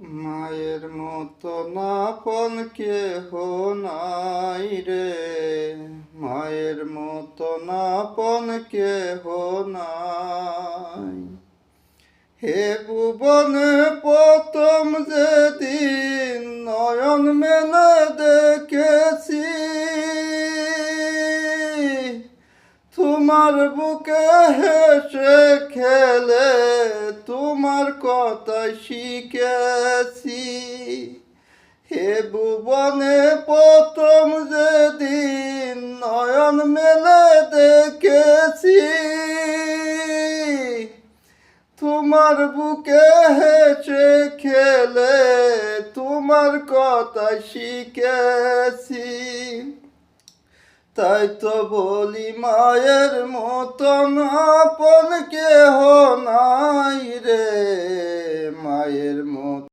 মায়ের মতন আপন কেহ নাই রে, মায়ের মতন আপন কেহ নাই। হে ভুবনে প্রথম যেদিন নয়ন মেলে দেখেছি, তোমার বুকে হেসে খেলে তোমার কথা শিখেছি। হে ভুবনে প্রথম যেদিন নয়ন মেলে দেখেছি, তোমার বুকে হেসে খেলে তোমার কথা শিখেছি। তাই তো বলি মায়ের মতন আপন কেহ নাই রে, মায়ের মতন